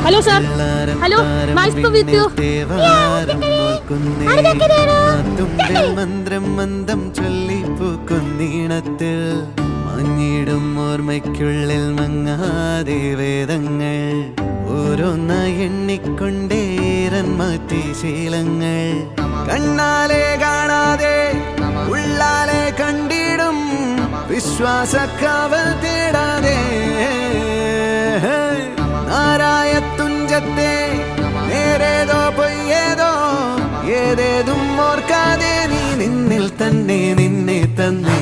Hello sir, hello, nice to meet you. മന്ത്രം മന്ദം ചൊല്ലിപ്പൂക്കുന്നീണത്തിൽ മഞ്ഞിടും ഓർമ്മയ്ക്കുള്ളിൽ മങ്ങാതെ വേദങ്ങൾ ഓരോന്നായി എണ്ണിക്കൊണ്ടേരൻ മാറ്റി ശീലങ്ങൾ കണ്ണാലെ കാണാതെ ഉള്ളാലെ കണ്ടിടും വിശ്വാസക്കാവൽ തേടാതെ നാരായ തുഞ്ചത്തെ നേരേതോ പൊയ്യേതോ ഏതേതും ഓർക്കാതെ നീ നിന്നിൽ തന്നെ നിന്നെ തന്നെ